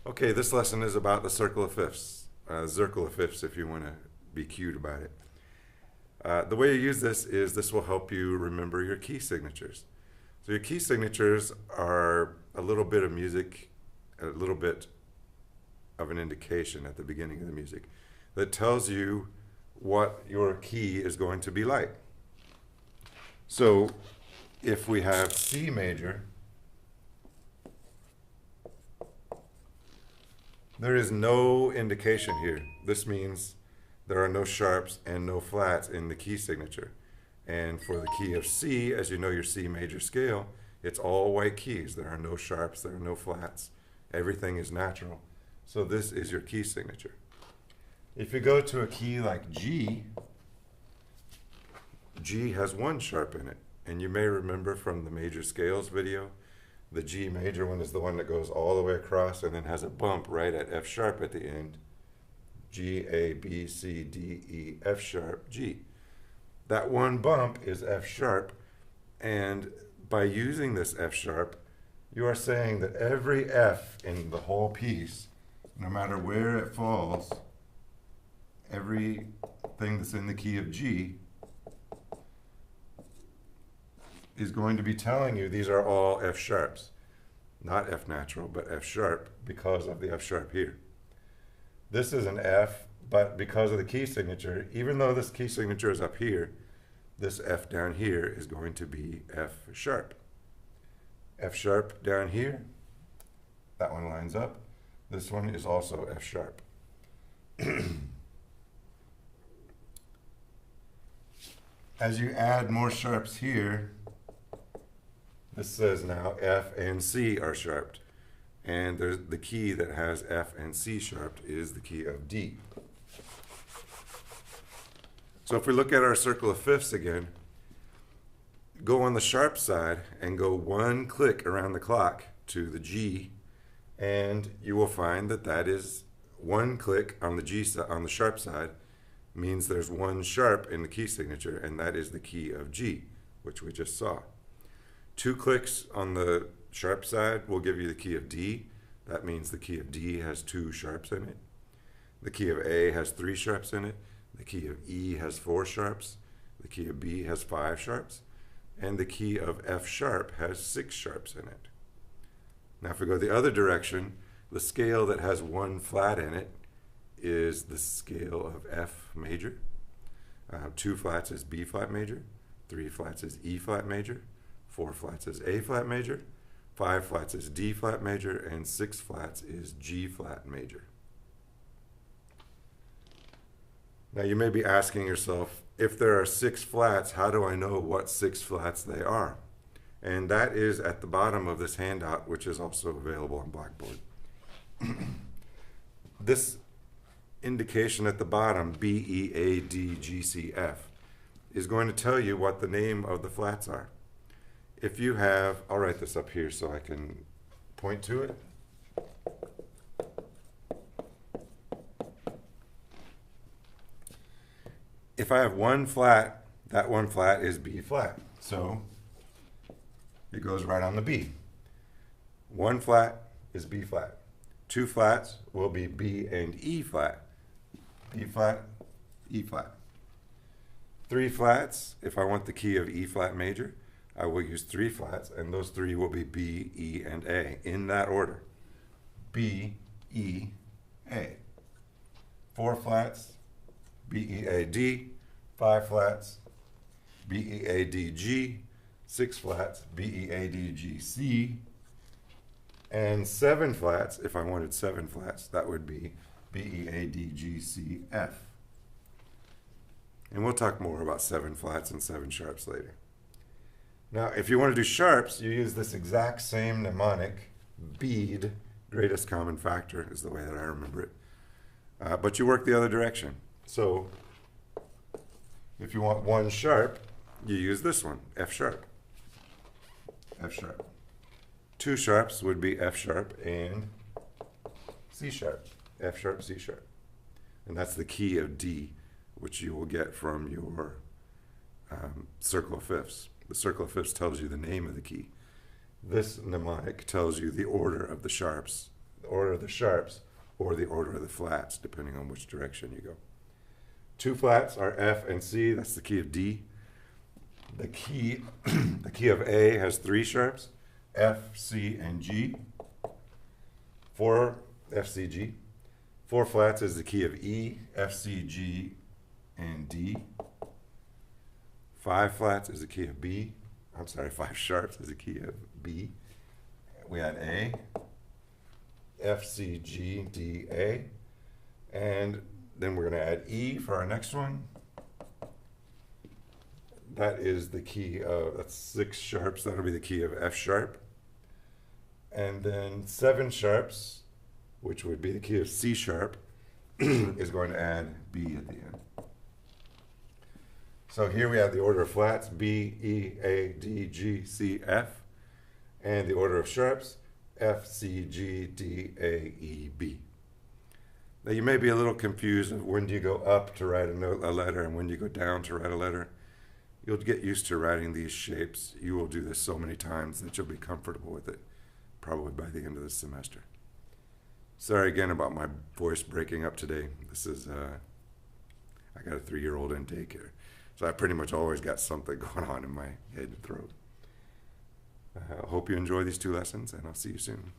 Okay, this lesson is about the circle of fifths, Zirkel of fifths if you want to be cute about it. The way you use this will help you remember your key signatures. So your key signatures are a little bit of music, a little bit of an indication at the beginning of the music that tells you what your key is going to be like. So if we have C major, there is no indication here. This means there are no sharps and no flats in the key signature. And for the key of C, as you know your C major scale, it's all white keys. There are no sharps, there are no flats. Everything is natural. So this is your key signature. If you go to a key like G, G has one sharp in it. And you may remember from the major scales video, the G major one is the one that goes all the way across and then has a bump right at F sharp at the end. G, A, B, C, D, E, F sharp, G. That one bump is F sharp, and by using this F sharp, you are saying that every F in the whole piece, no matter where it falls, everything that's in the key of G is going to be telling you these are all F sharps. Not F natural, but F sharp because of the F sharp here. This is an F, but because of the key signature, even though this key signature is up here, this F down here is going to be F sharp. F sharp down here, that one lines up. This one is also F sharp. As you add more sharps here, this says now F and C are sharped. And there's the key that has F and C sharped is the key of D. So if we look at our circle of fifths again, go on the sharp side and go one click around the clock to the G, and you will find that that is one click on the G on the sharp side means there's one sharp in the key signature, and that is the key of G, which we just saw. Two clicks on the sharp side will give you the key of D. That means the key of D has two sharps in it. The key of A has three sharps in it. The key of E has four sharps. The key of B has five sharps. And the key of F sharp has six sharps in it. Now if we go the other direction, the scale that has one flat in it is the scale of F major. Two flats is B flat major. Three flats is E flat major. Four flats is A flat major, five flats is D flat major, and six flats is G flat major. Now you may be asking yourself, if there are six flats, how do I know what six flats they are? And that is at the bottom of this handout, which is also available on Blackboard. This indication at the bottom, B, E, A, D, G, C, F, is going to tell you what the name of the flats are. If you have, I'll write this up here so I can point to it. If I have one flat, that one flat is B flat. So it goes right on the B. One flat is B flat. Two flats will be B and E flat. B flat, E flat. Three flats, if I want the key of E flat major, I will use three flats, and those three will be B, E, and A, in that order. B, E, A. Four flats, B, E, A, D. Five flats, B, E, A, D, G. Six flats, B, E, A, D, G, C. And seven flats, if I wanted seven flats, that would be B, E, A, D, G, C, F. And we'll talk more about seven flats and seven sharps later. Now, if you want to do sharps, you use this exact same mnemonic, BEAD, greatest common factor is the way that I remember it. But you work the other direction. So, if you want one sharp, you use this one, F sharp. F sharp. Two sharps would be F sharp and C sharp. F sharp, C sharp. And that's the key of D, which you will get from your circle of fifths. The circle of fifths tells you the name of the key. This mnemonic tells you the order of the sharps the order of the sharps or the order of the flats, depending on which direction you go. Two flats are F and C. That's the key of D. The key, the key of A has three sharps, F, C, and G. Four, F, C, G. Four flats is the key of E, F, C, G, and D. Five flats is the key of B. I'm sorry, five sharps is the key of B. We had A, F, C, G, D, A. And then we're going to add E for our next one. That is the key of, that's six sharps. That'll be the key of F sharp. And then seven sharps, which would be the key of C sharp, is going to add B at the end. So here we have the order of flats, B, E, A, D, G, C, F. And the order of sharps, F, C, G, D, A, E, B. Now you may be a little confused of when do you go up to write a letter and when do you go down to write a letter. You'll get used to writing these shapes. You will do this so many times that you'll be comfortable with it, probably by the end of the semester. Sorry again about my voice breaking up today. This is, I got a 3-year-old in daycare, so I pretty much always got something going on in my head and throat. I hope you enjoy these two lessons, and I'll see you soon.